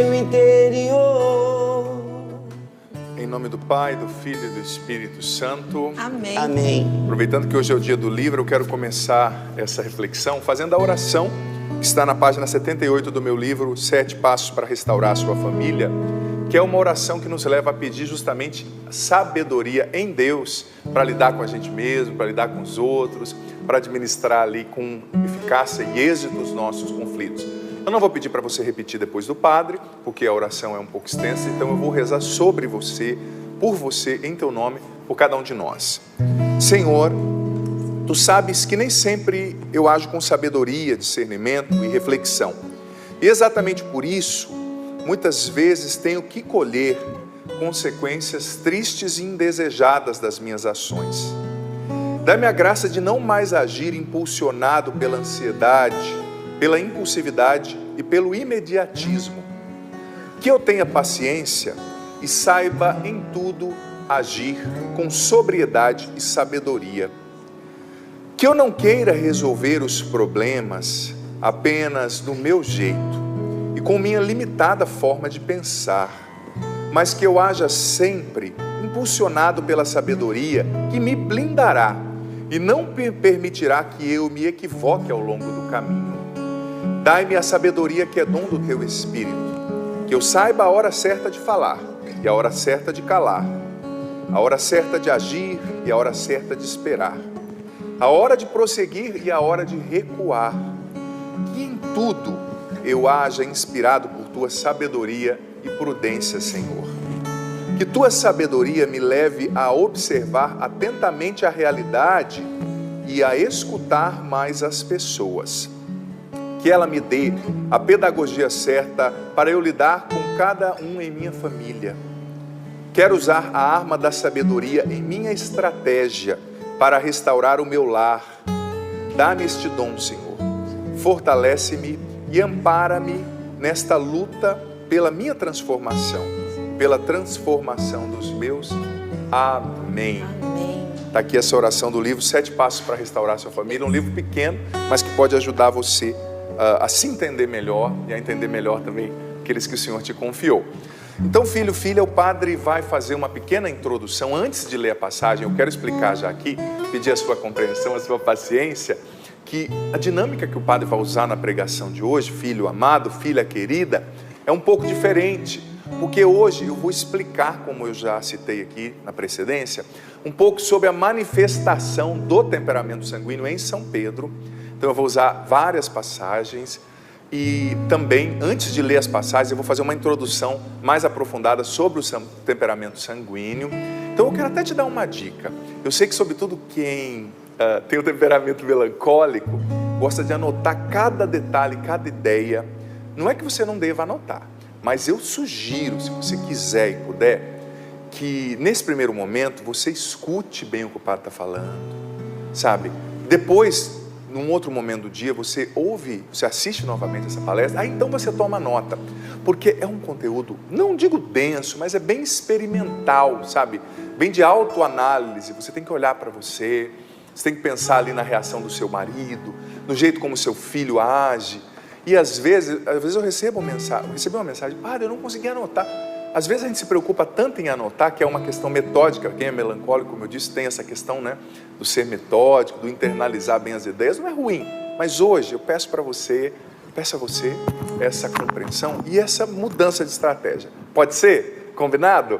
meu interior. Em nome do Pai, do Filho e do Espírito Santo. Amém. Amém. Aproveitando que hoje é o dia do livro, eu quero começar essa reflexão fazendo a oração que está na página 78 do meu livro, 7 Passos para Restaurar a Sua Família, que é uma oração que nos leva a pedir justamente sabedoria em Deus para lidar com a gente mesmo, para lidar com os outros, para administrar ali com eficácia e êxito os nossos conflitos. Eu não vou pedir para você repetir depois do padre, porque a oração é um pouco extensa, então eu vou rezar sobre você, por você, em teu nome, por cada um de nós. Senhor, tu sabes que nem sempre eu ajo com sabedoria, discernimento e reflexão. E exatamente por isso, muitas vezes tenho que colher consequências tristes e indesejadas das minhas ações. Dá-me a graça de não mais agir impulsionado pela ansiedade, pela impulsividade e pelo imediatismo. Que eu tenha paciência e saiba em tudo agir com sobriedade e sabedoria. Que eu não queira resolver os problemas apenas do meu jeito e com minha limitada forma de pensar, mas que eu haja sempre impulsionado pela sabedoria que me blindará e não permitirá que eu me equivoque ao longo do caminho. Dai-me a sabedoria que é dom do teu Espírito, que eu saiba a hora certa de falar e a hora certa de calar, a hora certa de agir e a hora certa de esperar, a hora de prosseguir e a hora de recuar. Que em tudo eu haja inspirado por tua sabedoria e prudência, Senhor. Que tua sabedoria me leve a observar atentamente a realidade e a escutar mais as pessoas. Que ela me dê a pedagogia certa para eu lidar com cada um em minha família. Quero usar a arma da sabedoria em minha estratégia para restaurar o meu lar. Dá-me este dom, Senhor. Fortalece-me e ampara-me nesta luta pela minha transformação, pela transformação dos meus. Amém. Está aqui essa oração do livro 7 Passos para Restaurar a Sua Família, um livro pequeno, mas que pode ajudar você a se entender melhor e a entender melhor também aqueles que o Senhor te confiou. Então, filho, filha, o padre vai fazer uma pequena introdução. Antes de ler a passagem, eu quero explicar já aqui, pedir a sua compreensão, a sua paciência, que a dinâmica que o padre vai usar na pregação de hoje, filho amado, filha querida, é um pouco diferente, porque hoje eu vou explicar, como eu já citei aqui na precedência, um pouco sobre a manifestação do temperamento sanguíneo em São Pedro. Então eu vou usar várias passagens e também, antes de ler as passagens, eu vou fazer uma introdução mais aprofundada sobre o temperamento sanguíneo. Então eu quero até te dar uma dica. Eu sei que, sobretudo, quem tem o temperamento melancólico gosta de anotar cada detalhe, cada ideia. Não é que você não deva anotar, mas eu sugiro, se você quiser e puder, que nesse primeiro momento você escute bem o que o padre está falando, sabe? Depois, num outro momento do dia, você ouve, você assiste novamente essa palestra, aí então você toma nota, porque é um conteúdo, não digo denso, mas é bem experimental, sabe? Bem de autoanálise. Você tem que olhar para você tem que pensar ali na reação do seu marido, no jeito como seu filho age. E às vezes eu recebi uma mensagem, padre, eu não consegui anotar. Às vezes a gente se preocupa tanto em anotar, que é uma questão metódica. Quem é melancólico, como eu disse, tem essa questão, né, do ser metódico, do internalizar bem as ideias. Não é ruim, mas hoje eu peço a você essa compreensão e essa mudança de estratégia. Pode ser? Combinado?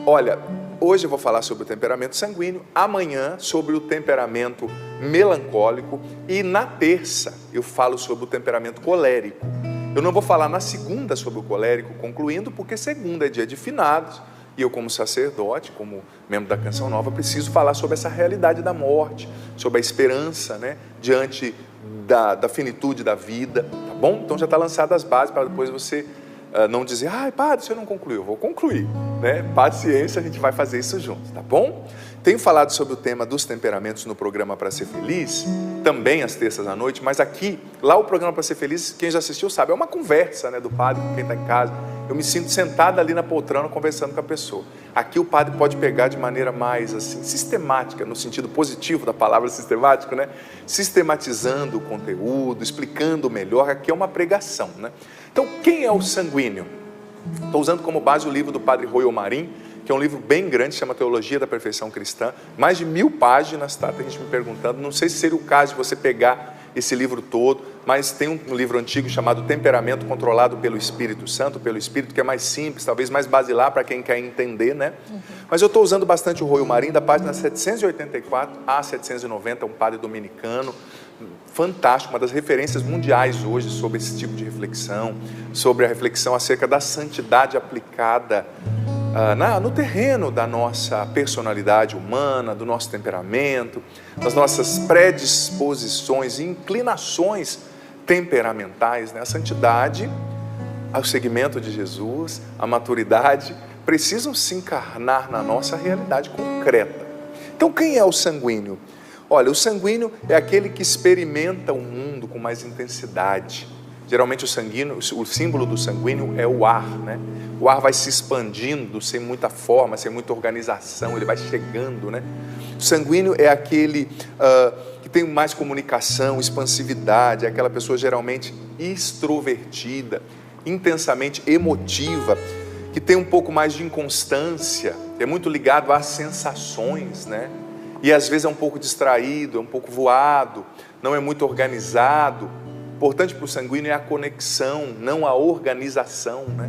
Olha, hoje eu vou falar sobre o temperamento sanguíneo, amanhã sobre o temperamento melancólico e na terça eu falo sobre o temperamento colérico. Eu não vou falar na segunda sobre o colérico, concluindo, porque segunda é dia de finados e eu, como sacerdote, como membro da Canção Nova, preciso falar sobre essa realidade da morte, sobre a esperança, né, diante da finitude da vida, tá bom? Então já está lançado as bases para depois você não dizer, padre, você não concluiu. Eu vou concluir, né? Paciência, a gente vai fazer isso juntos, tá bom? Tenho falado sobre o tema dos temperamentos no programa Para Ser Feliz, também às terças à noite, mas lá o programa Para Ser Feliz, quem já assistiu sabe, é uma conversa, né, do padre com quem está em casa. Eu me sinto sentado ali na poltrona conversando com a pessoa. Aqui o padre pode pegar de maneira mais assim, sistemática, no sentido positivo da palavra sistemático, né? Sistematizando o conteúdo, explicando melhor. Aqui é uma pregação, né? Então, quem é o sanguíneo? Estou usando como base o livro do padre Royo Marim, que é um livro bem grande, chama Teologia da Perfeição Cristã, mais de 1000 páginas, tá? Tem gente me perguntando, não sei se seria o caso de você pegar esse livro todo, mas tem um livro antigo chamado Temperamento Controlado pelo Espírito Santo, pelo Espírito, que é mais simples, talvez mais basilar para quem quer entender, né? Mas eu estou usando bastante o Royo Marim, da página 784 a 790, um padre dominicano, fantástico, uma das referências mundiais hoje sobre esse tipo de reflexão, sobre a reflexão acerca da santidade aplicada no terreno da nossa personalidade humana, do nosso temperamento, das nossas predisposições e inclinações temperamentais, né? A santidade, o segmento de Jesus, a maturidade, precisam se encarnar na nossa realidade concreta. Então, quem é o sanguíneo? Olha, o sanguíneo é aquele que experimenta o mundo com mais intensidade. Geralmente o símbolo do sanguíneo é o ar, né? O ar vai se expandindo sem muita forma, sem muita organização, ele vai chegando, né? O sanguíneo é aquele que tem mais comunicação, expansividade, é aquela pessoa geralmente extrovertida, intensamente emotiva, que tem um pouco mais de inconstância, é muito ligado às sensações, né? E às vezes é um pouco distraído, é um pouco voado, não é muito organizado. Importante para o sanguíneo é a conexão, não a organização, né?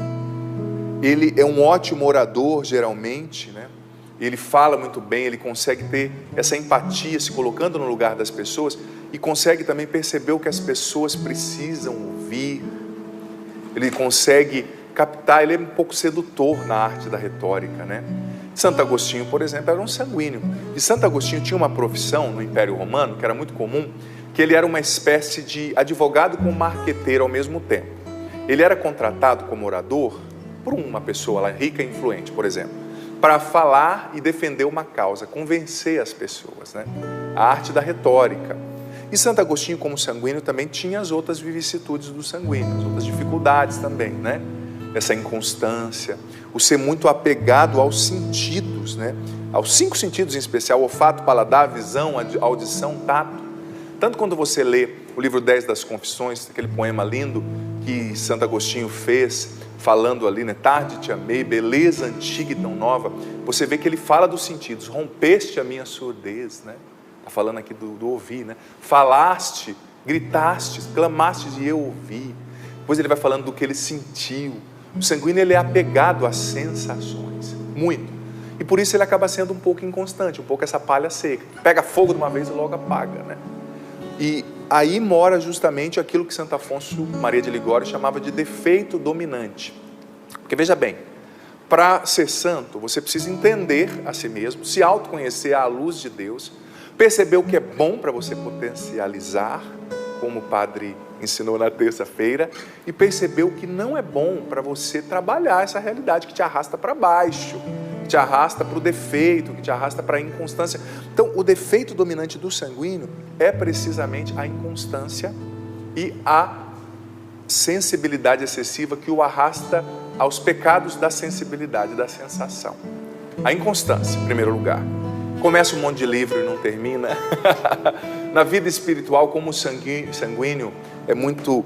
Ele é um ótimo orador, geralmente, né? Ele fala muito bem, ele consegue ter essa empatia, se colocando no lugar das pessoas, e consegue também perceber o que as pessoas precisam ouvir. Ele consegue captar, ele é um pouco sedutor na arte da retórica, né? Santo Agostinho, por exemplo, era um sanguíneo. E Santo Agostinho tinha uma profissão no Império Romano, que era muito comum, que ele era uma espécie de advogado com marqueteiro ao mesmo tempo. Ele era contratado como orador por uma pessoa lá, rica e influente, por exemplo, para falar e defender uma causa, convencer as pessoas, né? A arte da retórica. E Santo Agostinho, como sanguíneo, também tinha as outras vicissitudes do sanguíneo, as outras dificuldades também, né? Essa inconstância, o ser muito apegado aos sentidos, né? Aos 5 sentidos em especial, olfato, paladar, visão, audição, tato. Tanto quando você lê o livro 10 das Confissões, aquele poema lindo que Santo Agostinho fez, falando ali, né? Tarde te amei, beleza antiga e tão nova, você vê que ele fala dos sentidos. Rompeste a minha surdez, né? Está falando aqui do ouvir, né? Falaste, gritaste, clamaste e eu ouvi. Depois ele vai falando do que ele sentiu. O sanguíneo, ele é apegado às sensações, muito. E por isso ele acaba sendo um pouco inconstante, um pouco essa palha seca. Pega fogo de uma vez e logo apaga, né? E aí mora justamente aquilo que Santo Afonso Maria de Ligório chamava de defeito dominante. Porque veja bem, para ser santo, você precisa entender a si mesmo, se autoconhecer à luz de Deus, perceber o que é bom para você potencializar, como o padre ensinou na terça-feira, e perceber o que não é bom para você trabalhar essa realidade que te arrasta para baixo, que te arrasta para o defeito, que te arrasta para a inconstância. Então, o defeito dominante do sanguíneo é precisamente a inconstância e a sensibilidade excessiva que o arrasta aos pecados da sensibilidade, da sensação. A inconstância, em primeiro lugar. Começa um monte de livro e não termina. Na vida espiritual, como o sanguíneo é muito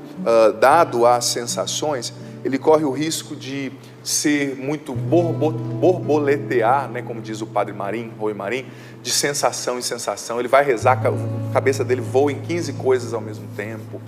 dado às sensações, ele corre o risco de ser muito borboletear, né, como diz o padre Marim, Royo Marim, de sensação em sensação. Ele vai rezar, a cabeça dele voa em 15 coisas ao mesmo tempo.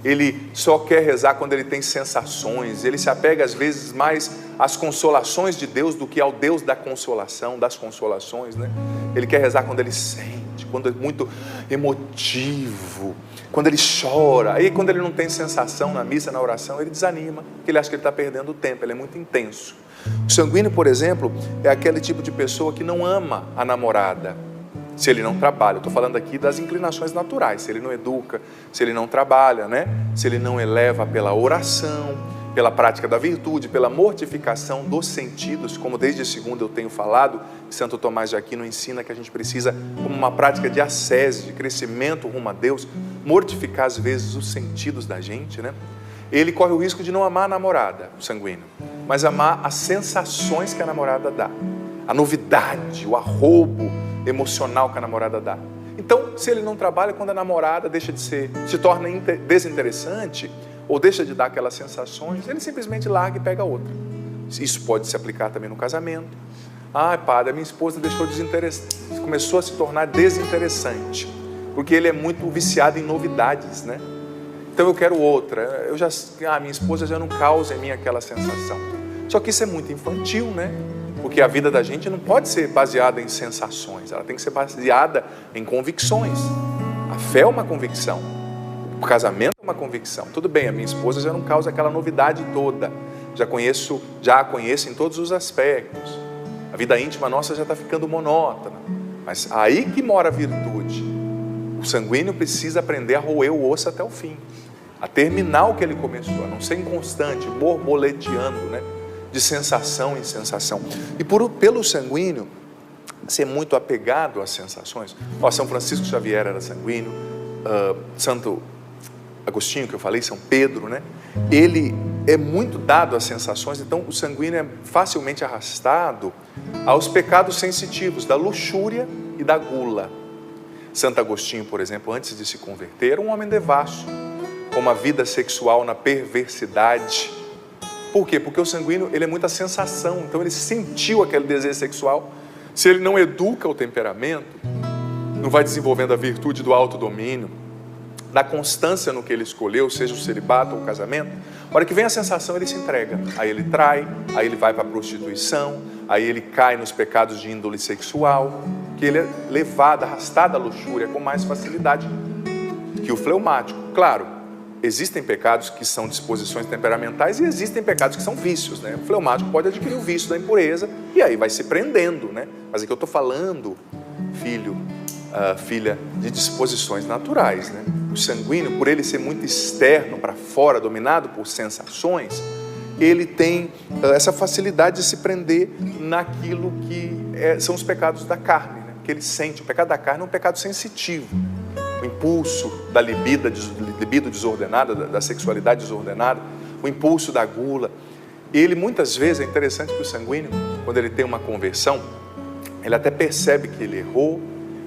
Ele só quer rezar quando ele tem sensações. Ele se apega às vezes mais às consolações de Deus do que ao Deus da consolação, das consolações, né? Ele quer rezar quando ele sente, quando é muito emotivo, quando ele chora. Aí quando ele não tem sensação na missa, na oração, ele desanima, porque ele acha que ele está perdendo o tempo, ele é muito intenso. O sanguíneo, por exemplo, é aquele tipo de pessoa que não ama a namorada, se ele não trabalha. Eu estou falando aqui das inclinações naturais, se ele não educa, se ele não trabalha, né? Se ele não eleva pela oração, pela prática da virtude, pela mortificação dos sentidos, como desde a segunda eu tenho falado, Santo Tomás de Aquino ensina que a gente precisa, como uma prática de ascese, de crescimento rumo a Deus, mortificar às vezes os sentidos da gente, né? Ele corre o risco de não amar a namorada, o sanguíneo, mas amar as sensações que a namorada dá, a novidade, o arroubo emocional que a namorada dá. Então, se ele não trabalha, quando a namorada deixa de ser, se torna desinteressante, ou deixa de dar aquelas sensações, ele simplesmente larga e pega outra. Isso pode se aplicar também no casamento. Ah, padre, a minha esposa começou a se tornar desinteressante, porque ele é muito viciado em novidades, né? Então eu quero outra. Minha esposa já não causa em mim aquela sensação. Só que isso é muito infantil, né? Porque a vida da gente não pode ser baseada em sensações, ela tem que ser baseada em convicções. A fé é uma convicção, o casamento é uma convicção. Tudo bem, a minha esposa já não causa aquela novidade toda, já a conheço em todos os aspectos. A vida íntima nossa já está ficando monótona, mas aí que mora a virtude. O sanguíneo precisa aprender a roer o osso até o fim, a terminar o que ele começou, a não ser inconstante, borboleteando, né? De sensação em sensação. E pelo sanguíneo ser muito apegado às sensações. São Francisco Xavier era sanguíneo, Santo Agostinho, que eu falei, São Pedro, né? Ele é muito dado às sensações, então o sanguíneo é facilmente arrastado aos pecados sensitivos, da luxúria e da gula. Santo Agostinho, por exemplo, antes de se converter, era um homem devasso, com uma vida sexual na perversidade. Por quê? Porque o sanguíneo, ele é muita sensação, então ele sentiu aquele desejo sexual. Se ele não educa o temperamento, não vai desenvolvendo a virtude do autodomínio, da constância no que ele escolheu, seja o celibato ou o casamento, na hora que vem a sensação, ele se entrega. Aí ele trai, aí ele vai para a prostituição, aí ele cai nos pecados de índole sexual, que ele é levado, arrastado à luxúria com mais facilidade que o fleumático. Claro, existem pecados que são disposições temperamentais e existem pecados que são vícios, né? O fleumático pode adquirir o vício da impureza e aí vai se prendendo, né? Mas é que eu estou falando, filha, de disposições naturais, né? O sanguíneo, por ele ser muito externo, para fora, dominado por sensações, ele tem essa facilidade de se prender naquilo que são os pecados da carne, né? Que ele sente. O pecado da carne é um pecado sensitivo. O impulso da libido desordenada, da sexualidade desordenada, o impulso da gula. Ele muitas vezes, é interessante que o sanguíneo, quando ele tem uma conversão, ele até percebe que ele errou,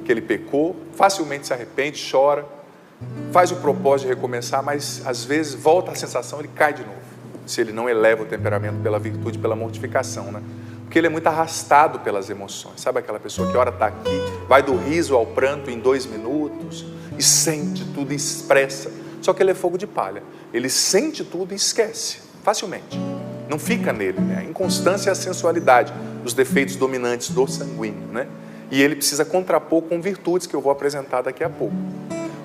que ele pecou, facilmente se arrepende, chora, faz o propósito de recomeçar, mas às vezes volta a sensação, ele cai de novo, se ele não eleva o temperamento pela virtude, pela mortificação, né? Porque ele é muito arrastado pelas emoções. Sabe aquela pessoa que ora está aqui, vai do riso ao pranto em 2 minutos, e sente tudo e expressa, só que ele é fogo de palha, ele sente tudo e esquece, facilmente, não fica nele, né? A inconstância é a sensualidade, os defeitos dominantes do sanguíneo, né? E ele precisa contrapor com virtudes que eu vou apresentar daqui a pouco.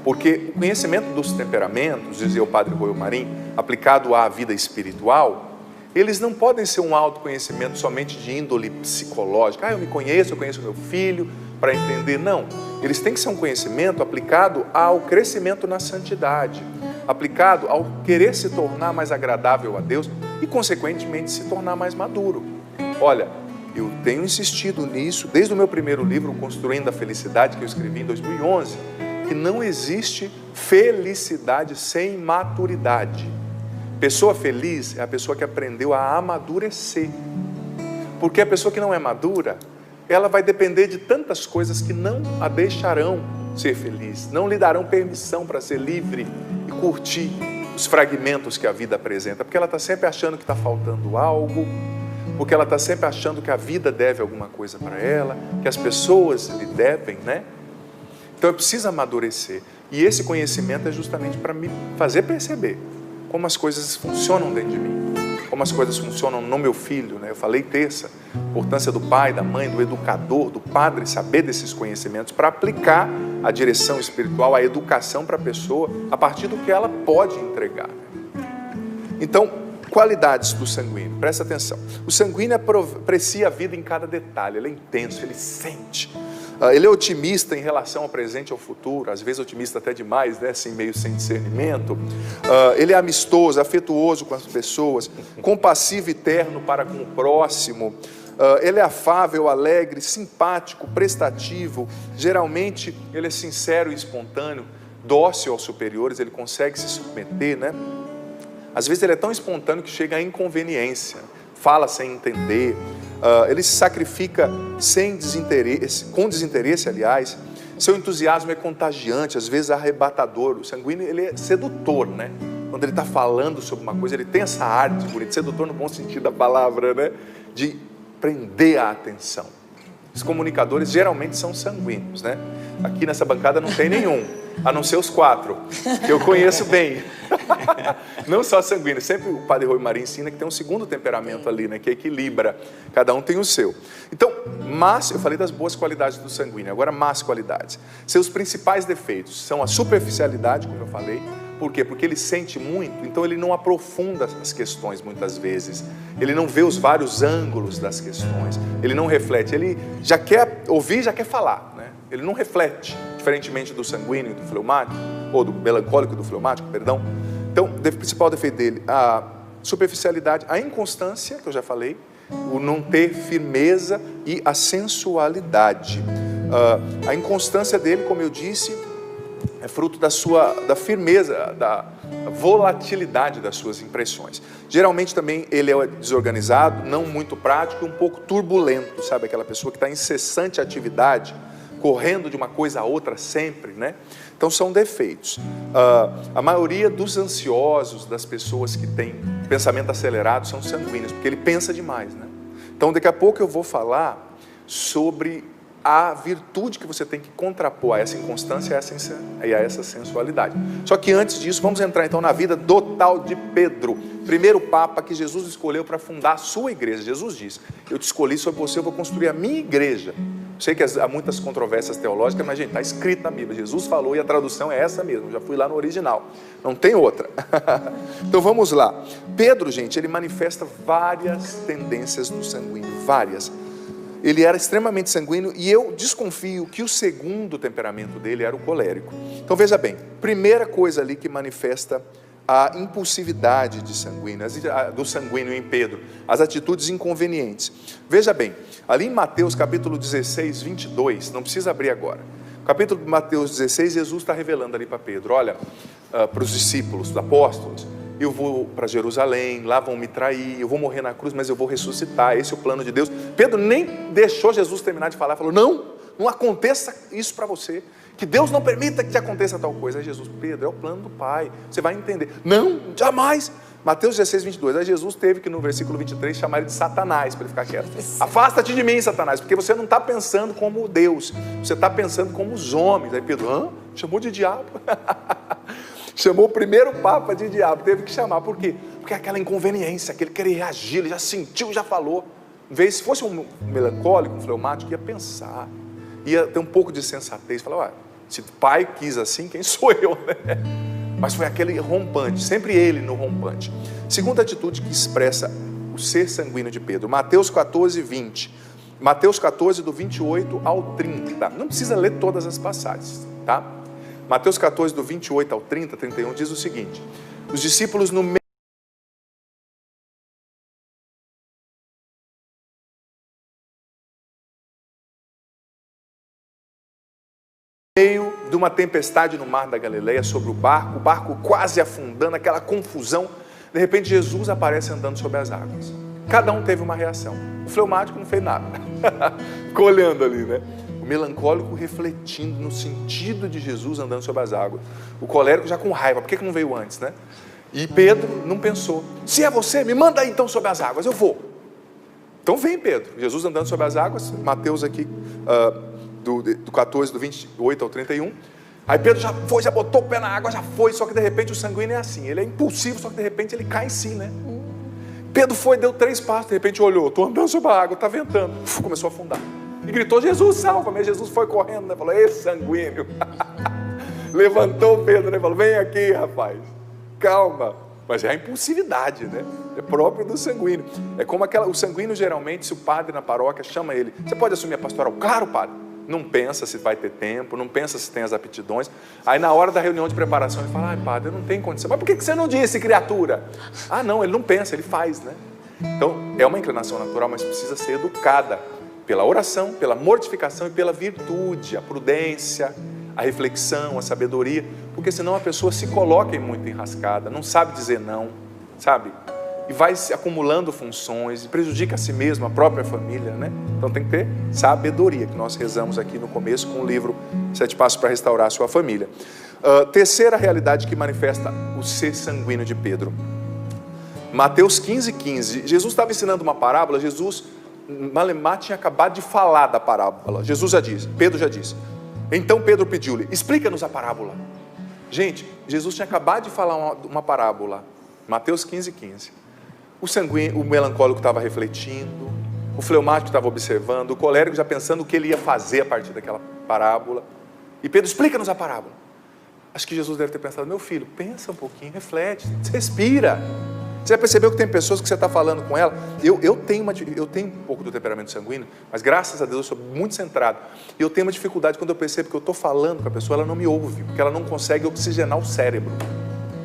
Porque o conhecimento dos temperamentos, dizia o padre Royo Marim, aplicado à vida espiritual, eles não podem ser um autoconhecimento somente de índole psicológica. Eu me conheço, eu conheço meu filho, para entender. Não, eles têm que ser um conhecimento aplicado ao crescimento na santidade, aplicado ao querer se tornar mais agradável a Deus e, consequentemente, se tornar mais maduro. Olha, eu tenho insistido nisso desde o meu primeiro livro, Construindo a Felicidade, que eu escrevi em 2011, que não existe felicidade sem maturidade. Pessoa feliz é a pessoa que aprendeu a amadurecer. Porque a pessoa que não é madura, ela vai depender de tantas coisas que não a deixarão ser feliz, não lhe darão permissão para ser livre e curtir os fragmentos que a vida apresenta, porque ela está sempre achando que está faltando algo, porque ela está sempre achando que a vida deve alguma coisa para ela, que as pessoas lhe devem, né? Então eu preciso amadurecer, e esse conhecimento é justamente para me fazer perceber como as coisas funcionam dentro de mim, como as coisas funcionam no meu filho, né? Eu falei terça, a importância do pai, da mãe, do educador, do padre, saber desses conhecimentos para aplicar a direção espiritual, a educação para a pessoa, a partir do que ela pode entregar. Então, qualidades do sanguíneo, presta atenção. O sanguíneo aprecia a vida em cada detalhe, ele é intenso, ele sente. Ele é otimista em relação ao presente e ao futuro, às vezes otimista até demais, né? Assim, meio sem discernimento. Ele é amistoso, afetuoso com as pessoas, compassivo e terno para com o próximo. Ele é afável, alegre, simpático, prestativo. Geralmente ele é sincero e espontâneo, dócil aos superiores, ele consegue se submeter, né? Às vezes ele é tão espontâneo que chega à inconveniência, fala sem entender. Ele se sacrifica sem desinteresse, com desinteresse, aliás. Seu entusiasmo é contagiante, às vezes arrebatador. O sanguíneo, ele é sedutor, né? quando ele está falando sobre uma coisa, ele tem essa arte bonita, sedutor no bom sentido da palavra, né? De prender a atenção. Os comunicadores geralmente são sanguíneos, né? Aqui nessa bancada não tem nenhum, a não ser os 4, que eu conheço bem. Não só sanguíneo, sempre o Padre Rui Maria ensina que tem um segundo temperamento ali, né? Que equilibra, cada um tem o seu. Então, eu falei das boas qualidades do sanguíneo, agora más qualidades. Seus principais defeitos são a superficialidade, como eu falei. Por quê? Porque ele sente muito, então ele não aprofunda as questões muitas vezes. Ele não vê os vários ângulos das questões. Ele não reflete, ele já quer ouvir, já quer falar, né? Ele não reflete, diferentemente do sanguíneo e do fleumático, ou do melancólico e do fleumático, perdão. Então, o principal defeito dele, a superficialidade, a inconstância, que eu já falei, o não ter firmeza e a sensualidade. A inconstância dele, como eu disse, é fruto da firmeza, da volatilidade das suas impressões. Geralmente também ele é desorganizado, não muito prático, um pouco turbulento, sabe? Aquela pessoa que está em incessante atividade, correndo de uma coisa a outra sempre, né? Então são defeitos. A maioria dos ansiosos, das pessoas que têm pensamento acelerado, são sanguíneos, porque ele pensa demais, né? Então daqui a pouco eu vou falar sobre a virtude que você tem que contrapor a essa inconstância e a essa sensualidade. Só que antes disso, vamos entrar então na vida do tal de Pedro, primeiro papa que Jesus escolheu para fundar a sua igreja. Jesus disse: eu te escolhi sobre você, eu vou construir a minha igreja. Sei que há muitas controvérsias teológicas, mas gente, está escrito na Bíblia, Jesus falou e a tradução é essa mesmo, eu já fui lá no original, não tem outra. Então vamos lá. Pedro, gente, ele manifesta várias tendências do sanguíneo, várias. Ele era extremamente sanguíneo e eu desconfio que o segundo temperamento dele era o colérico. Então veja bem, primeira coisa ali que manifesta a impulsividade do sanguíneo em Pedro, as atitudes inconvenientes. Veja bem, ali em Mateus capítulo 16, 22, não precisa abrir agora. Capítulo de Mateus 16, Jesus está revelando ali para Pedro, olha, para os discípulos, os apóstolos, eu vou para Jerusalém, lá vão me trair, eu vou morrer na cruz, mas eu vou ressuscitar, esse é o plano de Deus. Pedro nem deixou Jesus terminar de falar, falou, não aconteça isso para você, que Deus não permita que te aconteça tal coisa. Aí Jesus, Pedro, é o plano do Pai, você vai entender. Não, jamais. Mateus 16, 22, aí Jesus teve que no versículo 23 chamar ele de Satanás, para ele ficar quieto. Afasta-te de mim, Satanás, porque você não está pensando como Deus, você está pensando como os homens. Aí Pedro, chamou de diabo. Chamou o primeiro papa de diabo, teve que chamar, por quê? Porque aquela inconveniência, que ele queria reagir, ele já sentiu, já falou. Se fosse um melancólico, um fleumático, ia pensar, ia ter um pouco de sensatez, falar, se o pai quis assim, quem sou eu, né? Mas foi aquele rompante, sempre ele no rompante. Segunda atitude que expressa o ser sanguíneo de Pedro, Mateus 14, 20. Mateus 14, do 28 ao 30. Não precisa ler todas as passagens, tá? Mateus 14, do 28 ao 30, 31, diz o seguinte: os discípulos no meio de uma tempestade no mar da Galileia, sobre o barco quase afundando, aquela confusão, de repente Jesus aparece andando sobre as águas. Cada um teve uma reação. O fleumático não fez nada, ficou olhando ali, né? O melancólico refletindo no sentido de Jesus andando sobre as águas. O colérico já com raiva, por que não veio antes, né? E Pedro não pensou, se é você, me manda aí então sobre as águas, eu vou. Então vem Pedro, Jesus andando sobre as águas, Mateus aqui, do 14, do 28 ao 31. Aí Pedro já foi, já botou o pé na água, já foi, só que de repente o sanguíneo é assim, ele é impulsivo, só que de repente ele cai em si, né? Pedro foi, deu 3 passos, de repente olhou, estou andando sobre a água, está ventando, começou a afundar. E gritou, Jesus, salva-me. Jesus foi correndo, né? Falou, ei, sanguíneo. Levantou Pedro, né? Falou, vem aqui, rapaz, calma. Mas é a impulsividade, né? É próprio do sanguíneo. É como o sanguíneo, geralmente, se o padre na paróquia chama ele, você pode assumir a pastoral? Claro, padre. Não pensa se vai ter tempo, não pensa se tem as aptidões. Aí na hora da reunião de preparação ele fala, ai padre, eu não tenho condição. Mas por que você não disse, criatura? Não, ele não pensa, ele faz, né? Então é uma inclinação natural, mas precisa ser educada pela oração, pela mortificação e pela virtude, a prudência, a reflexão, a sabedoria, porque senão a pessoa se coloca em muita enrascada, não sabe dizer não, sabe? E vai se acumulando funções, e prejudica a si mesmo, a própria família, né? Então tem que ter sabedoria, que nós rezamos aqui no começo com o livro 7 Passos para Restaurar a Sua Família. Terceira realidade que manifesta o ser sanguíneo de Pedro. Mateus 15:15. Jesus estava ensinando uma parábola. Jesus, Malemar, tinha acabado de falar da parábola. Pedro já disse. Então Pedro pediu-lhe: explica-nos a parábola. Gente, Jesus tinha acabado de falar uma parábola. Mateus 15:15. O melancólico estava refletindo, o fleumático estava observando, o colérico já pensando o que ele ia fazer a partir daquela parábola. E Pedro: explica-nos a parábola. Acho que Jesus deve ter pensado: meu filho, pensa um pouquinho, reflete, respira. Você já percebeu que tem pessoas que você está falando com ela? Eu tenho um pouco do temperamento sanguíneo, mas graças a Deus eu sou muito centrado. E eu tenho uma dificuldade quando eu percebo que eu estou falando com a pessoa, ela não me ouve, porque ela não consegue oxigenar o cérebro.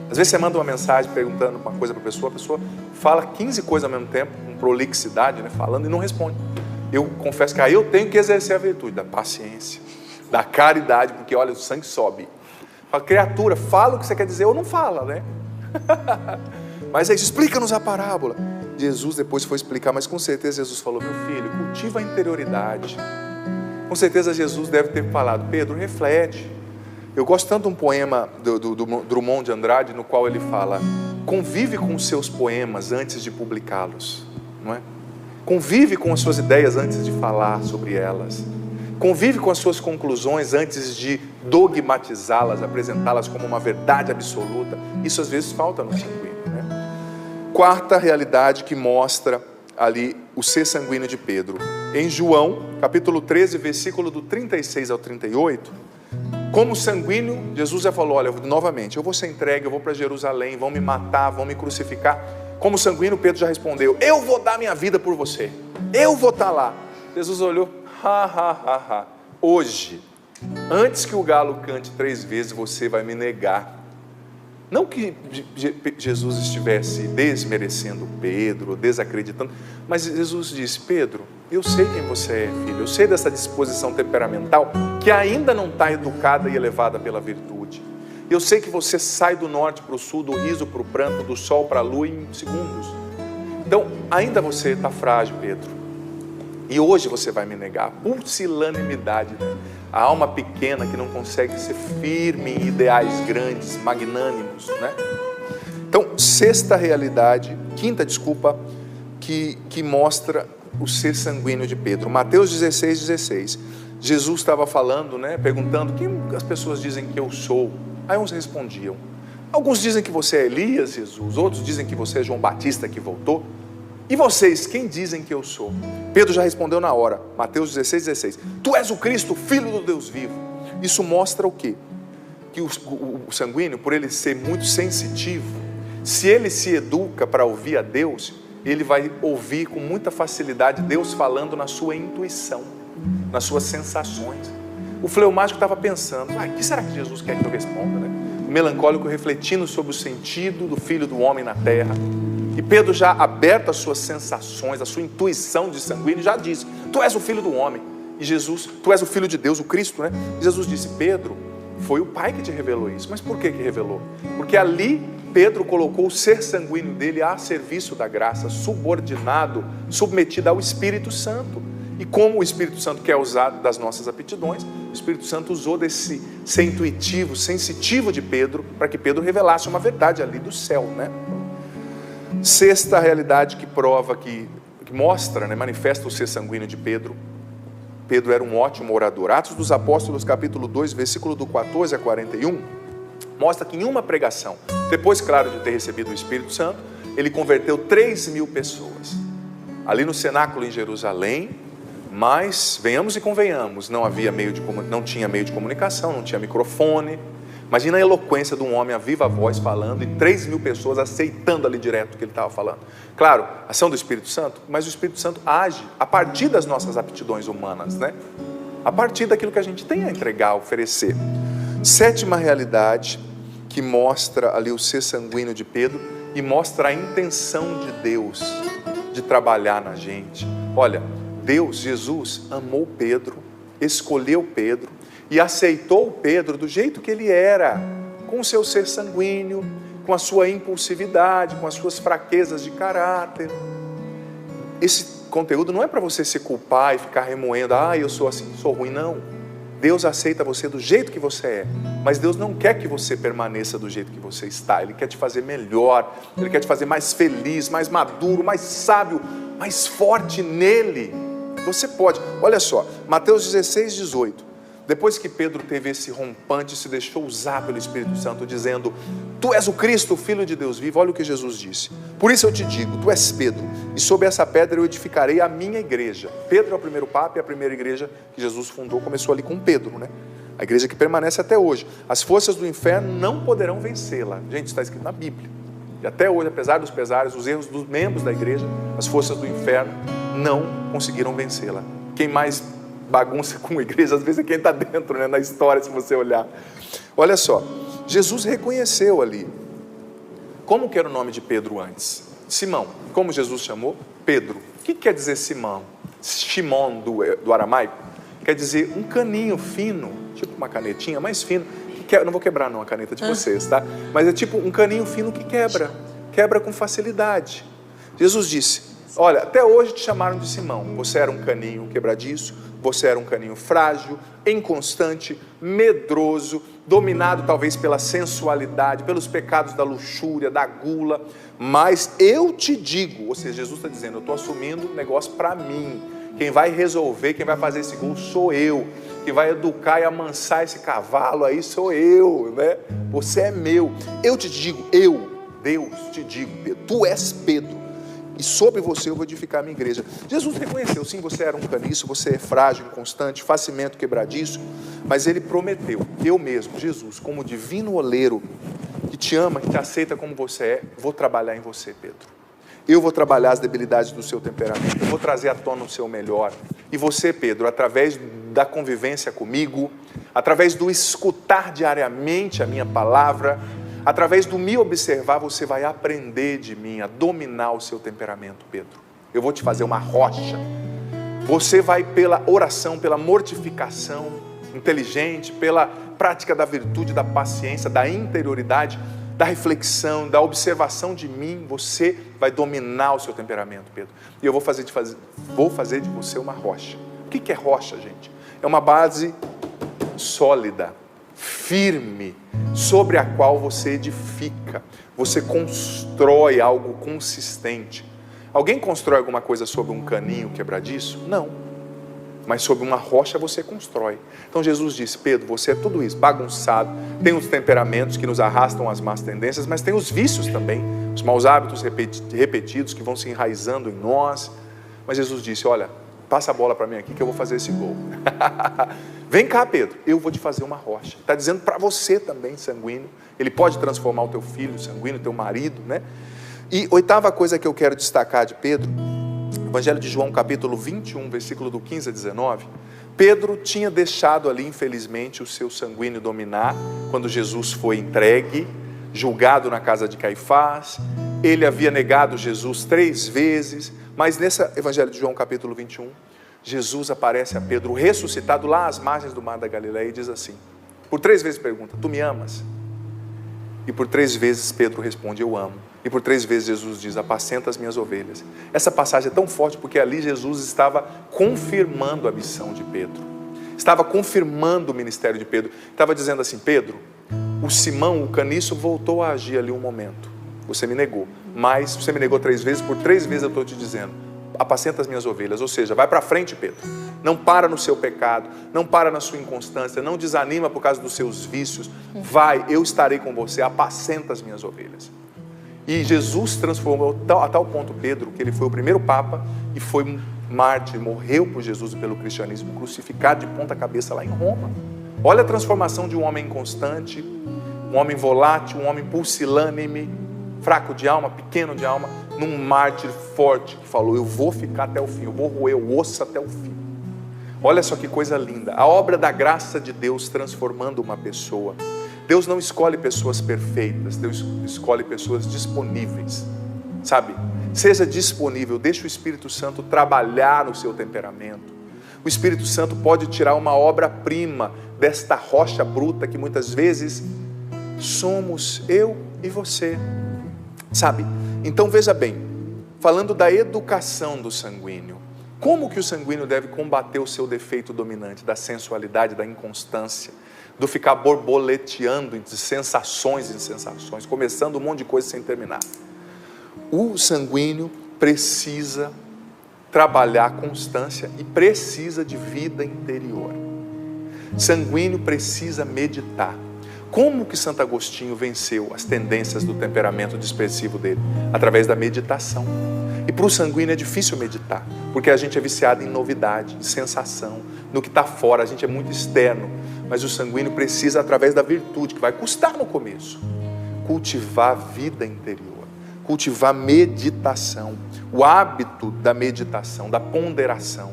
Às vezes você manda uma mensagem perguntando uma coisa para a pessoa fala 15 coisas ao mesmo tempo, com prolixidade, né, falando, e não responde. Eu confesso que aí eu tenho que exercer a virtude da paciência, da caridade, porque olha, o sangue sobe. Fala: criatura, fala o que você quer dizer, ou não fala, né? Mas é isso, explica-nos a parábola. Jesus depois foi explicar, mas com certeza Jesus falou: meu filho, cultiva a interioridade. Com certeza Jesus deve ter falado: Pedro, reflete. Eu gosto tanto de um poema do Drummond de Andrade, no qual ele fala: convive com os seus poemas antes de publicá-los, não é? Convive com as suas ideias antes de falar sobre elas. Convive com as suas conclusões antes de dogmatizá-las, apresentá-las como uma verdade absoluta. Isso às vezes falta no sanguíneo, né? Quarta realidade que mostra ali o ser sanguíneo de Pedro. Em João, capítulo 13, versículo do 36 ao 38, como sanguíneo, Jesus já falou: olha, novamente, eu vou ser entregue, eu vou para Jerusalém, vão me matar, vão me crucificar. Como sanguíneo, Pedro já respondeu: eu vou dar minha vida por você, eu vou estar lá. Jesus olhou: hoje, antes que o galo cante 3 vezes, você vai me negar. Não que Jesus estivesse desmerecendo Pedro, desacreditando, mas Jesus disse: Pedro, eu sei quem você é, filho, eu sei dessa disposição temperamental que ainda não está educada e elevada pela virtude. Eu sei que você sai do norte para o sul, do riso para o pranto, do sol para a lua em segundos. Então, ainda você está frágil, Pedro. E hoje você vai me negar. Pusilanimidade, né? A alma pequena que não consegue ser firme em ideais grandes, magnânimos, né? Então, quinta desculpa, que mostra o ser sanguíneo de Pedro. Mateus 16:16. Jesus estava falando, né? Perguntando: quem as pessoas dizem que eu sou? Aí uns respondiam: alguns dizem que você é Elias, Jesus. Outros dizem que você é João Batista que voltou. E vocês, quem dizem que eu sou? Pedro já respondeu na hora. Mateus 16:16. Tu és o Cristo, Filho do Deus vivo. Isso mostra o quê? Que o sanguíneo, por ele ser muito sensitivo, se ele se educa para ouvir a Deus, ele vai ouvir com muita facilidade Deus falando na sua intuição, nas suas sensações. O fleumático estava pensando: o que será que Jesus quer que eu responda, né? O melancólico refletindo sobre o sentido do Filho do Homem na terra. E Pedro, já aberto às suas sensações, à sua intuição de sanguíneo, já disse: tu és o Filho do Homem. E Jesus: tu és o Filho de Deus, o Cristo, né? E Jesus disse: Pedro, foi o Pai que te revelou isso. Mas por que revelou? Porque ali Pedro colocou o ser sanguíneo dele a serviço da graça, subordinado, submetido ao Espírito Santo. E como o Espírito Santo quer usar das nossas aptidões, o Espírito Santo usou desse ser intuitivo, sensitivo de Pedro, para que Pedro revelasse uma verdade ali do céu, né? Sexta realidade que prova, que mostra, né, manifesta o ser sanguíneo de Pedro. Pedro era um ótimo orador. Atos dos Apóstolos, capítulo 2, versículo do 14 a 41, mostra que em uma pregação, depois, claro, de ter recebido o Espírito Santo, ele converteu 3.000 pessoas. Ali no cenáculo em Jerusalém, mas, venhamos e convenhamos, não tinha meio de comunicação, não tinha microfone. Imagina a eloquência de um homem a viva voz falando e 3.000 pessoas aceitando ali direto o que ele estava falando. Claro, ação do Espírito Santo, mas o Espírito Santo age a partir das nossas aptidões humanas, né? A partir daquilo que a gente tem a entregar, a oferecer. Sétima realidade que mostra ali o ser sanguíneo de Pedro e mostra a intenção de Deus de trabalhar na gente. Olha, Deus, Jesus, amou Pedro, escolheu Pedro e aceitou Pedro do jeito que ele era, com o seu ser sanguíneo, com a sua impulsividade, com as suas fraquezas de caráter. Esse conteúdo não é para você se culpar e ficar remoendo: eu sou assim, sou ruim, não. Deus aceita você do jeito que você é, mas Deus não quer que você permaneça do jeito que você está. Ele quer te fazer melhor, Ele quer te fazer mais feliz, mais maduro, mais sábio, mais forte nele. Você pode, olha só, Mateus 16, 18. Depois que Pedro teve esse rompante, se deixou usar pelo Espírito Santo, dizendo: tu és o Cristo, o Filho de Deus vivo. Olha o que Jesus disse: por isso eu te digo, tu és Pedro, e sobre essa pedra eu edificarei a minha igreja. Pedro é o primeiro papa, e a primeira igreja que Jesus fundou começou ali com Pedro, né? A igreja que permanece até hoje. As forças do inferno não poderão vencê-la. Gente, está escrito na Bíblia. E até hoje, apesar dos pesares, os erros dos membros da igreja, as forças do inferno não conseguiram vencê-la. Quem mais bagunça com a igreja, às vezes é quem está dentro, né, na história, se você olhar. Olha só, Jesus reconheceu ali. Como que era o nome de Pedro antes? Simão. Como Jesus chamou? Pedro. O que quer dizer Simão? Shimon do aramaico. Quer dizer um caninho fino, tipo uma canetinha mais fino. Eu não vou quebrar não a caneta de vocês, tá? Mas é tipo um caninho fino que quebra com facilidade. Jesus disse: olha, até hoje te chamaram de Simão. Você era um caninho quebradiço, você era um caninho frágil, inconstante, medroso, dominado talvez pela sensualidade, pelos pecados da luxúria, da gula. Mas eu te digo, ou seja, Jesus está dizendo: eu estou assumindo o negócio para mim. Quem vai resolver, quem vai fazer esse gol sou eu. Quem vai educar e amansar esse cavalo aí sou eu, né? Você é meu. Eu te digo, Deus te digo, Pedro, tu és Pedro, e sobre você eu vou edificar a minha igreja. Jesus reconheceu, sim, você era um caniço, você é frágil, inconstante, facimento, quebradiço, mas Ele prometeu, eu mesmo, Jesus, como divino oleiro, que te ama, que te aceita como você é, vou trabalhar em você, Pedro. Eu vou trabalhar as debilidades do seu temperamento, eu vou trazer à tona o seu melhor. E você, Pedro, através da convivência comigo, através do escutar diariamente a minha palavra, através do me observar, você vai aprender de mim a dominar o seu temperamento, Pedro. Eu vou te fazer uma rocha. Você vai pela oração, pela mortificação inteligente, pela prática da virtude, da paciência, da interioridade, da reflexão, da observação de mim, você vai dominar o seu temperamento, Pedro. E eu vou fazer de você uma rocha. O que é rocha, gente? É uma base sólida, firme, sobre a qual você edifica, você constrói algo consistente. Alguém constrói alguma coisa sobre um caninho quebradiço? Não. Mas sobre uma rocha você constrói. Então Jesus disse: Pedro, você é tudo isso, bagunçado, tem os temperamentos que nos arrastam às más tendências, mas tem os vícios também, os maus hábitos repetidos que vão se enraizando em nós. Mas Jesus disse: olha, passa a bola para mim aqui que eu vou fazer esse gol. Vem cá, Pedro, eu vou te fazer uma rocha. Está dizendo para você também, sanguíneo. Ele pode transformar o teu filho sanguíneo, teu marido, né? E oitava coisa que eu quero destacar de Pedro, Evangelho de João, capítulo 21, versículo do 15 a 19. Pedro tinha deixado ali, infelizmente, o seu sanguíneo dominar, quando Jesus foi entregue, julgado na casa de Caifás. Ele havia negado Jesus 3 vezes, mas nesse Evangelho de João, capítulo 21, Jesus aparece a Pedro ressuscitado lá às margens do mar da Galileia e diz assim, por 3 vezes pergunta: tu me amas? E por 3 vezes Pedro responde: eu amo. E por 3 vezes Jesus diz: apacenta as minhas ovelhas. Essa passagem é tão forte porque ali Jesus estava confirmando a missão de Pedro, estava confirmando o ministério de Pedro, estava dizendo assim: Pedro, o Simão, o caniço, voltou a agir ali um momento, você me negou, mas você me negou 3 vezes, por 3 vezes eu estou te dizendo: apacenta as minhas ovelhas. Ou seja, vai para frente, Pedro, não para no seu pecado, não para na sua inconstância, não desanima por causa dos seus vícios, vai, eu estarei com você, apacenta as minhas ovelhas. E Jesus transformou a tal ponto Pedro, que ele foi o primeiro papa e foi mártir, morreu por Jesus e pelo cristianismo, crucificado de ponta cabeça lá em Roma. Olha a transformação de um homem inconstante, um homem volátil, um homem pusilânime, fraco de alma, pequeno de alma, num mártir forte que falou: eu vou ficar até o fim, eu vou roer o osso até o fim. Olha só que coisa linda, a obra da graça de Deus transformando uma pessoa. Deus não escolhe pessoas perfeitas, Deus escolhe pessoas disponíveis, sabe? Seja disponível, deixe o Espírito Santo trabalhar no seu temperamento. O Espírito Santo pode tirar uma obra-prima desta rocha bruta que muitas vezes somos eu e você, sabe? Então veja bem, falando da educação do sanguíneo, Como que o sanguíneo deve combater o seu defeito dominante, da sensualidade, da inconstância, do ficar borboleteando de sensações em sensações, começando um monte de coisa sem terminar? O sanguíneo precisa trabalhar a constância e precisa de vida interior. Sanguíneo precisa meditar. Como que Santo Agostinho venceu as tendências do temperamento dispersivo dele? Através da meditação. E para o sanguíneo é difícil meditar, porque a gente é viciado em novidade, em sensação, no que está fora, a gente é muito externo. Mas o sanguíneo precisa, através da virtude, que vai custar no começo, cultivar a vida interior, cultivar meditação, o hábito da meditação, da ponderação,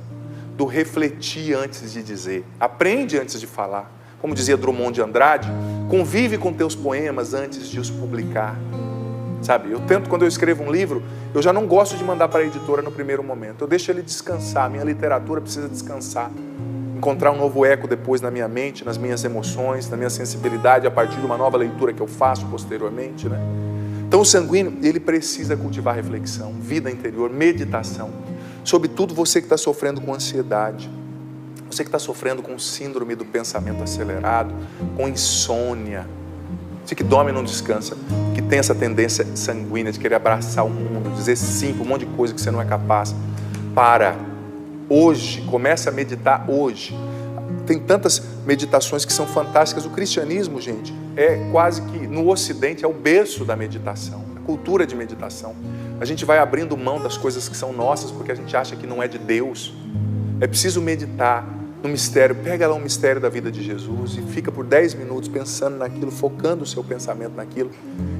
do refletir antes de dizer, aprende antes de falar. Como dizia Drummond de Andrade, convive com teus poemas antes de os publicar. Sabe, eu tento, quando eu escrevo um livro, eu já não gosto de mandar para a editora no primeiro momento. Eu deixo ele descansar, minha literatura precisa descansar. Encontrar um novo eco depois na minha mente, nas minhas emoções, na minha sensibilidade, a partir de uma nova leitura que eu faço posteriormente, né? Então o sanguíneo, ele precisa cultivar reflexão, vida interior, meditação. Sobretudo você que está sofrendo com ansiedade, você que está sofrendo com síndrome do pensamento acelerado, com insônia, você que dorme e não descansa, que tem essa tendência sanguínea de querer abraçar o mundo, dizer sim para um monte de coisa que você não é capaz. Para. Hoje, comece a meditar hoje. Tem tantas meditações que são fantásticas. O cristianismo, gente, é quase que, no Ocidente, é o berço da meditação, a cultura de meditação. A gente vai abrindo mão das coisas que são nossas porque a gente acha que não é de Deus. É preciso meditar no mistério. Pega lá um mistério da vida de Jesus e fica por 10 minutos pensando naquilo, focando o seu pensamento naquilo.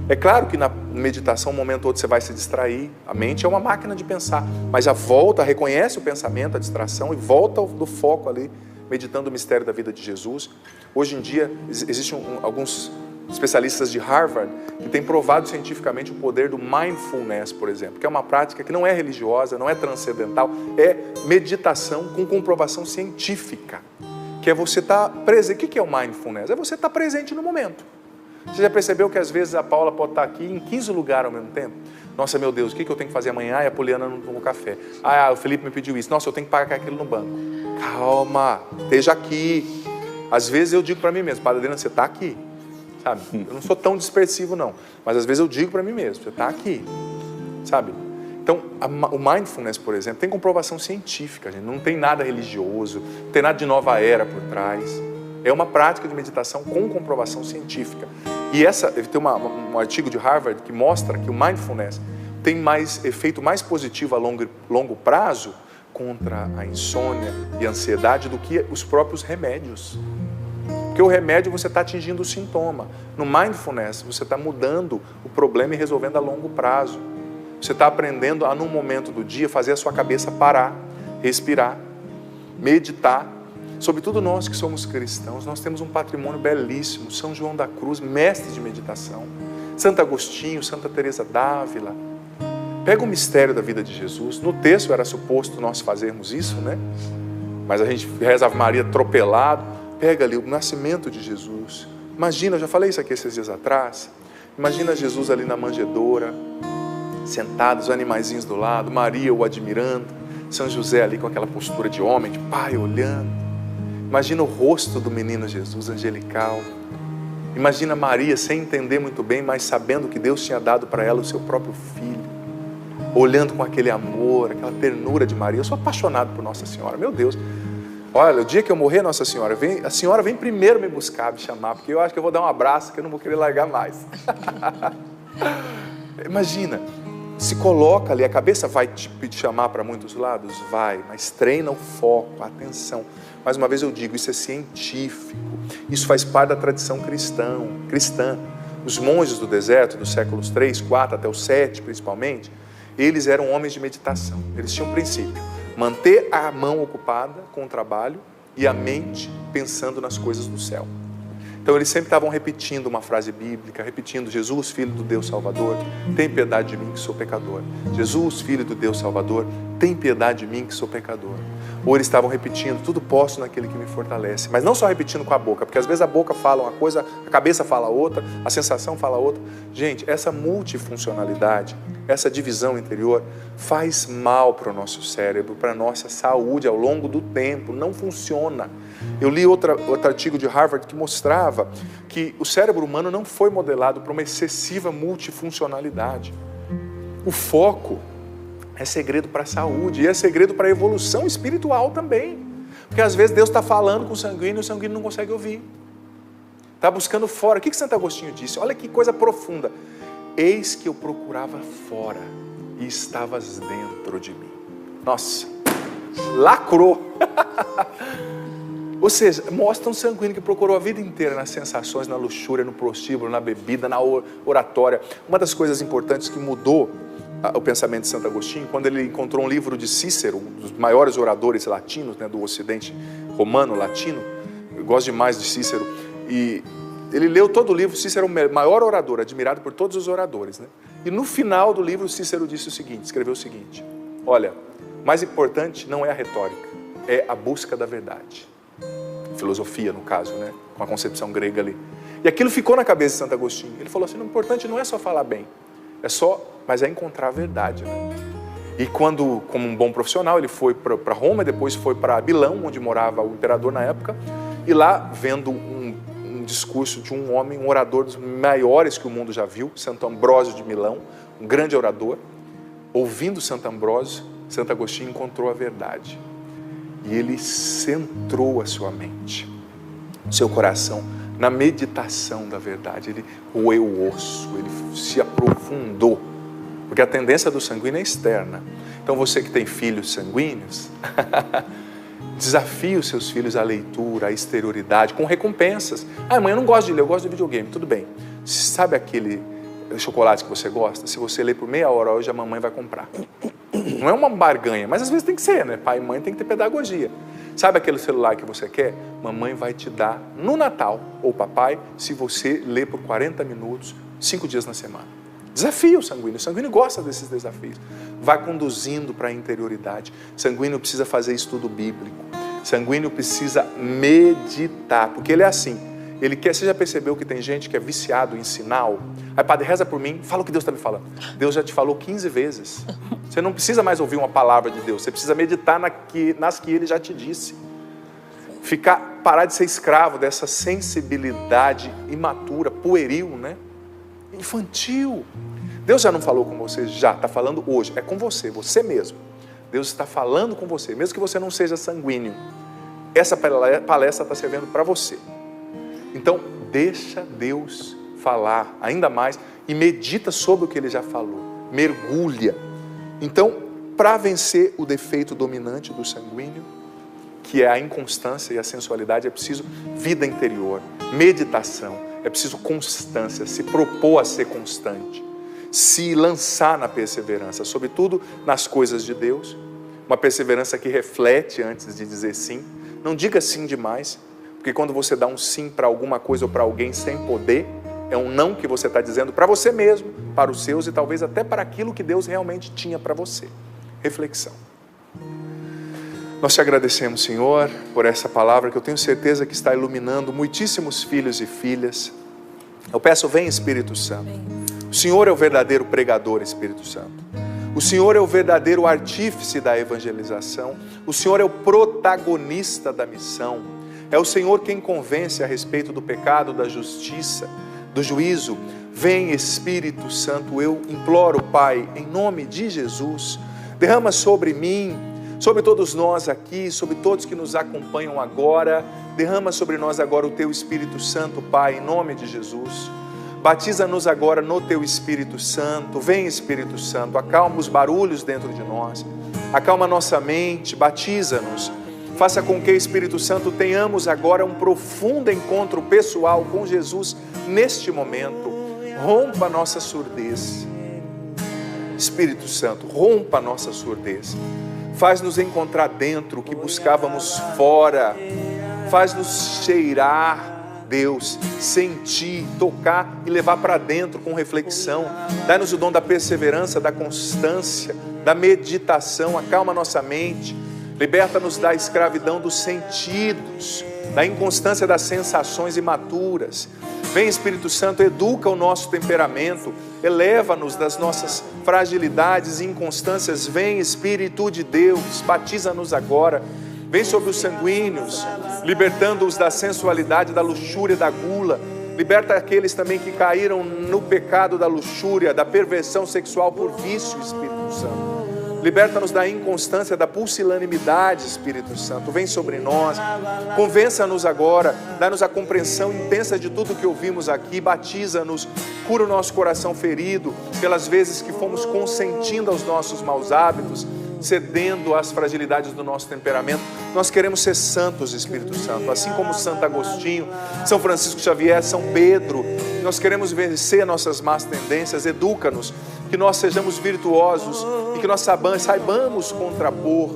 É claro que na meditação, um momento ou outro você vai se distrair. A mente é uma máquina de pensar, mas reconhece o pensamento, a distração e volta do foco ali, meditando o mistério da vida de Jesus. Hoje em dia, existem alguns especialistas de Harvard que têm provado cientificamente o poder do mindfulness, por exemplo, que é uma prática que não é religiosa, não é transcendental, é meditação com comprovação científica, que é você estar presente. O que é o mindfulness? É você estar presente no momento. Você já percebeu que às vezes a Paula pode estar aqui em 15 lugares ao mesmo tempo? Nossa, meu Deus, o que eu tenho que fazer amanhã? A Poliana não tomou café. O Felipe me pediu isso. Nossa, eu tenho que pagar aquilo no banco. Calma, esteja aqui. Às vezes eu digo para mim mesmo, Padre Adriano, você está aqui. Sabe? Eu não sou tão dispersivo não, mas às vezes eu digo para mim mesmo, você está aqui. Sabe? Então, o mindfulness, por exemplo, tem comprovação científica, gente. Não tem nada religioso, não tem nada de nova era por trás. É uma prática de meditação com comprovação científica. E tem um artigo de Harvard que mostra que o mindfulness tem efeito mais positivo a longo prazo contra a insônia e a ansiedade do que os próprios remédios. Porque o remédio você está atingindo o sintoma. No mindfulness você está mudando o problema e resolvendo a longo prazo. Você está aprendendo a, num momento do dia, fazer a sua cabeça parar, respirar, meditar. Sobretudo nós que somos cristãos, nós temos um patrimônio belíssimo. São João da Cruz, mestre de meditação. Santo Agostinho, Santa Teresa d'Ávila. Pega o mistério da vida de Jesus. No texto era suposto nós fazermos isso, né? Mas a gente reza Ave Maria atropelado. Pega ali o nascimento de Jesus. Imagina, eu já falei isso aqui esses dias atrás. Imagina Jesus ali na manjedoura, sentados, os animaizinhos do lado, Maria o admirando, São José ali com aquela postura de homem, de pai, olhando. Imagina o rosto do menino Jesus, angelical. Imagina Maria sem entender muito bem, mas sabendo que Deus tinha dado para ela o seu próprio filho. Olhando com aquele amor, aquela ternura de Maria. Eu sou apaixonado por Nossa Senhora, meu Deus. Olha, o dia que eu morrer, Nossa Senhora, a senhora vem primeiro me buscar, me chamar, porque eu acho que eu vou dar um abraço que eu não vou querer largar mais. Imagina, se coloca ali, a cabeça vai te chamar para muitos lados? Vai, mas treina o foco, a atenção. Mais uma vez eu digo, isso é científico, isso faz parte da tradição cristã. Os monges do deserto, dos séculos 3, 4 até o 7 principalmente, eles eram homens de meditação, eles tinham um princípio. Manter a mão ocupada com o trabalho e a mente pensando nas coisas do céu. Então eles sempre estavam repetindo uma frase bíblica, repetindo: Jesus, Filho do Deus Salvador, tem piedade de mim que sou pecador. Jesus, Filho do Deus Salvador, tem piedade de mim que sou pecador. Ou eles estavam repetindo, tudo posso naquele que me fortalece. Mas não só repetindo com a boca, porque às vezes a boca fala uma coisa, a cabeça fala outra, a sensação fala outra. Gente, essa multifuncionalidade, essa divisão interior faz mal para o nosso cérebro, para a nossa saúde ao longo do tempo, não funciona. Eu li outro artigo de Harvard que mostrava que o cérebro humano não foi modelado para uma excessiva multifuncionalidade. O foco é segredo para a saúde e é segredo para a evolução espiritual também. Porque às vezes Deus está falando com o sanguíneo e o sanguíneo não consegue ouvir. Está buscando fora. O que Santo Agostinho disse? Olha que coisa profunda. Eis que eu procurava fora e estavas dentro de mim. Nossa, lacrou. Ou seja, mostra um sanguíneo que procurou a vida inteira nas sensações, na luxúria, no prostíbulo, na bebida, na oratória. Uma das coisas importantes que mudou o pensamento de Santo Agostinho, quando ele encontrou um livro de Cícero, um dos maiores oradores latinos, né, do ocidente romano latino. Eu gosto demais de Cícero. E ele leu todo o livro. Cícero é o maior orador, admirado por todos os oradores, né? E no final do livro, Cícero disse o seguinte, escreveu o seguinte: olha, mais importante não é a retórica, é a busca da verdade. Filosofia, no caso, né? Com a concepção grega ali. E aquilo ficou na cabeça de Santo Agostinho. Ele falou assim, o importante não é só falar bem, mas é encontrar a verdade, né? E quando, como um bom profissional, ele foi para Roma, e depois foi para Milão, onde morava o imperador na época, e lá, vendo um discurso de um homem, um orador dos maiores que o mundo já viu, Santo Ambrósio de Milão, um grande orador, ouvindo Santo Ambrósio, Santo Agostinho encontrou a verdade. E ele centrou a sua mente, o seu coração, na meditação da verdade. Ele roeu o osso, ele se aprofundou. Porque a tendência do sanguíneo é externa. Então você que tem filhos sanguíneos, desafie os seus filhos à leitura, à exterioridade, com recompensas. Ah, mãe, eu não gosto de ler, eu gosto de videogame. Tudo bem. Sabe aquele chocolate que você gosta? Se você ler por meia hora hoje, a mamãe vai comprar. Não é uma barganha, mas às vezes tem que ser, né? Pai e mãe tem que ter pedagogia. Sabe aquele celular que você quer? Mamãe vai te dar no Natal, ou papai, se você ler por 40 minutos, 5 dias na semana. Desafio o sanguíneo gosta desses desafios. Vai conduzindo para a interioridade. Sanguíneo precisa fazer estudo bíblico. Sanguíneo precisa meditar, porque ele é assim. Ele quer, você já percebeu que tem gente que é viciado em sinal? Aí, padre, reza por mim, fala o que Deus está me falando. Deus já te falou 15 vezes. Você não precisa mais ouvir uma palavra de Deus, você precisa meditar nas que Ele já te disse. Parar de ser escravo dessa sensibilidade imatura, pueril, né? Infantil. Deus já não falou com você? Já, está falando hoje. É com você mesmo. Deus está falando com você, mesmo que você não seja sanguíneo. Essa palestra está servindo para você. Então, deixa Deus falar ainda mais e medita sobre o que Ele já falou. Mergulha. Então, para vencer o defeito dominante do sanguíneo, que é a inconstância e a sensualidade, é preciso vida interior, meditação, é preciso constância, se propor a ser constante, se lançar na perseverança, sobretudo nas coisas de Deus, uma perseverança que reflete antes de dizer sim. Não diga sim demais, porque quando você dá um sim para alguma coisa ou para alguém sem poder, é um não que você está dizendo para você mesmo, para os seus e talvez até para aquilo que Deus realmente tinha para você. Reflexão. Nós te agradecemos, Senhor, por essa palavra que eu tenho certeza que está iluminando muitíssimos filhos e filhas. Eu peço, vem Espírito Santo. O Senhor é o verdadeiro pregador, Espírito Santo. O Senhor é o verdadeiro artífice da evangelização. O Senhor é o protagonista da missão. É o Senhor quem convence a respeito do pecado, da justiça, do juízo. Vem Espírito Santo, eu imploro, Pai, em nome de Jesus, derrama sobre mim, sobre todos nós aqui, sobre todos que nos acompanham agora, derrama sobre nós agora o Teu Espírito Santo, Pai, em nome de Jesus. Batiza-nos agora no Teu Espírito Santo. Vem Espírito Santo, acalma os barulhos dentro de nós, acalma nossa mente, batiza-nos. Faça com que, Espírito Santo, tenhamos agora um profundo encontro pessoal com Jesus neste momento. Rompa a nossa surdez. Espírito Santo, rompa a nossa surdez. Faz-nos encontrar dentro o que buscávamos fora. Faz-nos cheirar, Deus, sentir, tocar e levar para dentro com reflexão. Dá-nos o dom da perseverança, da constância, da meditação. Acalma nossa mente. Liberta-nos da escravidão dos sentidos, da inconstância das sensações imaturas. Vem, Espírito Santo, educa o nosso temperamento, eleva-nos das nossas fragilidades e inconstâncias. Vem, Espírito de Deus, batiza-nos agora. Vem sobre os sanguíneos, libertando-os da sensualidade, da luxúria, da gula. Liberta aqueles também que caíram no pecado da luxúria, da perversão sexual por vício, Espírito Santo. Liberta-nos da inconstância, da pusilanimidade, Espírito Santo. Vem sobre nós, convença-nos agora, dá-nos a compreensão intensa de tudo que ouvimos aqui, batiza-nos, cura o nosso coração ferido, pelas vezes que fomos consentindo aos nossos maus hábitos, cedendo às fragilidades do nosso temperamento. Nós queremos ser santos, Espírito Santo, assim como Santo Agostinho, São Francisco Xavier, São Pedro. Nós queremos vencer nossas más tendências. Educa-nos, que nós sejamos virtuosos e que nós saibamos contrapor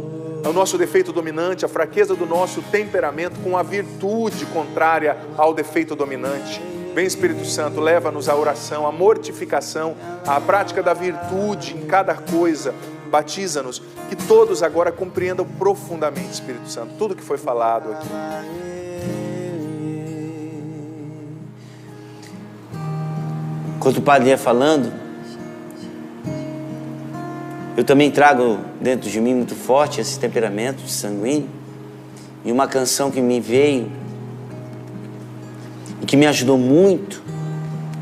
o nosso defeito dominante, a fraqueza do nosso temperamento com a virtude contrária ao defeito dominante. Vem, Espírito Santo, leva-nos à oração, à mortificação, à prática da virtude em cada coisa. Batiza-nos, que todos agora compreendam profundamente, Espírito Santo, tudo que foi falado aqui. Enquanto o padre ia falando, eu também trago dentro de mim muito forte esse temperamento sanguíneo. E uma canção que me veio e que me ajudou muito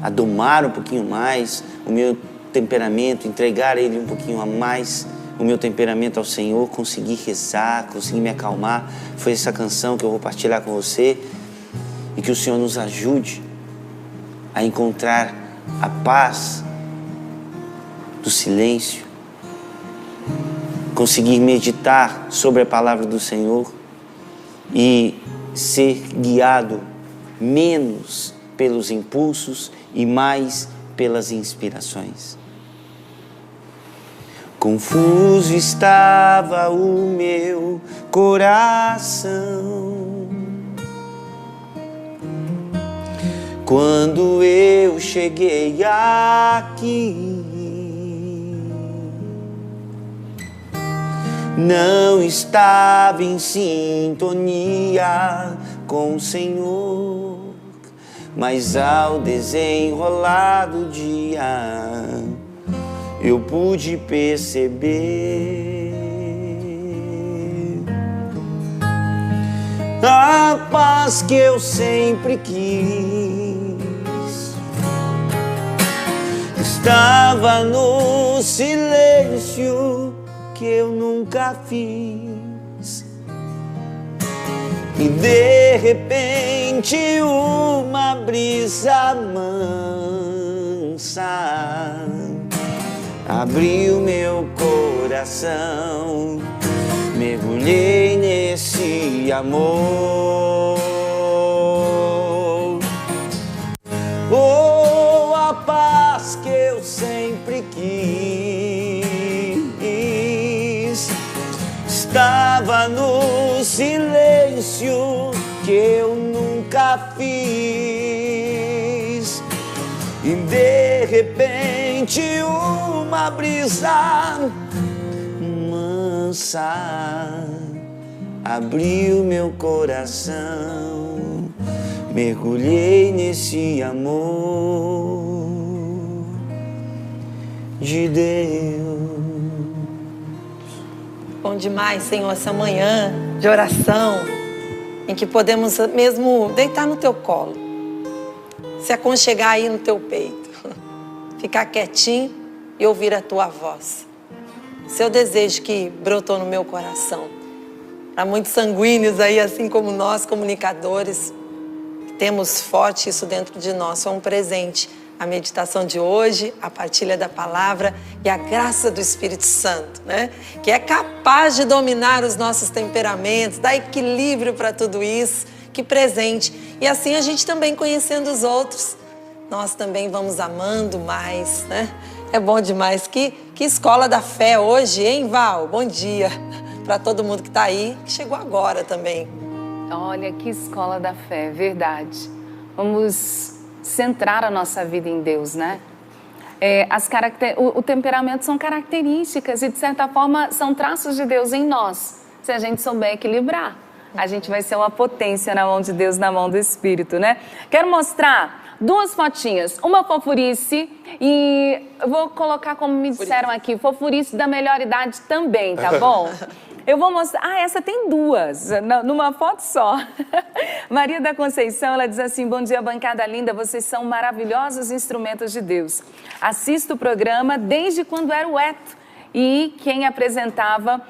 a domar um pouquinho mais o meu temperamento, entregar a Ele um pouquinho a mais o meu temperamento ao Senhor, conseguir rezar, conseguir me acalmar. Foi essa canção que eu vou partilhar com você, e que o Senhor nos ajude a encontrar a paz do silêncio, conseguir meditar sobre a palavra do Senhor e ser guiado menos pelos impulsos e mais pelas inspirações. Confuso estava o meu coração quando eu cheguei aqui. Não estava em sintonia com o Senhor, mas ao desenrolar do dia eu pude perceber a paz que eu sempre quis. Estava no silêncio que eu nunca fiz, e de repente uma brisa mansa abriu meu coração, mergulhei nesse amor. Oh, a paz que eu sempre quis estava no silêncio que eu nunca fiz, e de repente uma brisa mansa abriu meu coração, mergulhei nesse amor de Deus. Bom demais, Senhor, essa manhã de oração, em que podemos mesmo deitar no teu colo, se aconchegar aí no teu peito, ficar quietinho e ouvir a tua voz. Seu desejo que brotou no meu coração. Para muitos sanguíneos aí, assim como nós, comunicadores, temos forte isso dentro de nós. Foi um presente a meditação de hoje, a partilha da palavra e a graça do Espírito Santo, né? Que é capaz de dominar os nossos temperamentos, dar equilíbrio para tudo isso. Que presente. E assim a gente também conhecendo os outros, nós também vamos amando mais, né? É bom demais. Que escola da fé hoje, hein, Val? Bom dia para todo mundo que está aí, que chegou agora também. Olha, que escola da fé, verdade. Vamos centrar a nossa vida em Deus, né? O temperamento são características e, de certa forma, são traços de Deus em nós. se a gente souber equilibrar. A gente vai ser uma potência na mão de Deus, na mão do Espírito, né? Quero mostrar 2 fotinhas, uma fofurice e eu vou colocar como me disseram aqui, fofurice da melhor idade também, tá bom? Eu vou mostrar, essa tem 2, numa foto só. Maria da Conceição, ela diz assim, bom dia bancada linda, vocês são maravilhosos instrumentos de Deus. Assisto o programa desde quando era o Eto. E quem apresentava,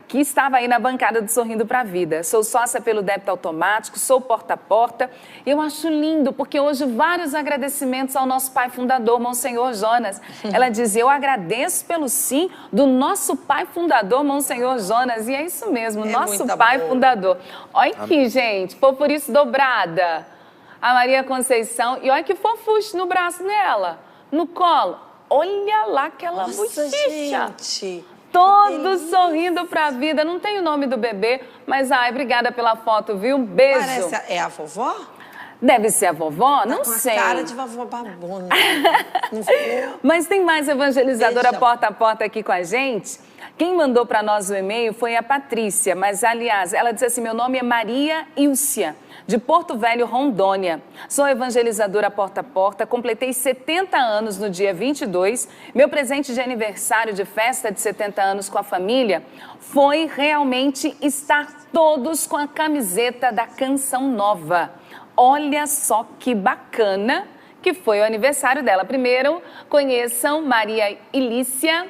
que estava aí na bancada do Sorrindo para a Vida. Sou sócia pelo débito automático, sou porta a porta. Eu acho lindo, porque hoje vários agradecimentos ao nosso pai fundador, Monsenhor Jonas. Ela diz, eu agradeço pelo sim do nosso pai fundador, Monsenhor Jonas. E é isso mesmo, nosso pai fundador. Olha aqui, gente, fofurice dobrada. A Maria Conceição, e olha que fofuche no braço dela, no colo. Olha lá aquela bochecha. Gente. Todos sorrindo pra vida. Não tem o nome do bebê, mas obrigada pela foto, viu? Um beijo. Parece, é a vovó? Deve ser a vovó? Não com sei. A cara de vovó babona. Mas tem mais evangelizadora porta a porta aqui com a gente. Quem mandou para nós o e-mail foi a Patrícia, mas aliás, ela disse assim, meu nome é Maria Ilcia, de Porto Velho, Rondônia. Sou evangelizadora porta a porta, completei 70 anos no dia 22. Meu presente de aniversário de festa de 70 anos com a família foi realmente estar todos com a camiseta da Canção Nova. Olha só que bacana que foi o aniversário dela. Primeiro, conheçam Maria Ilícia.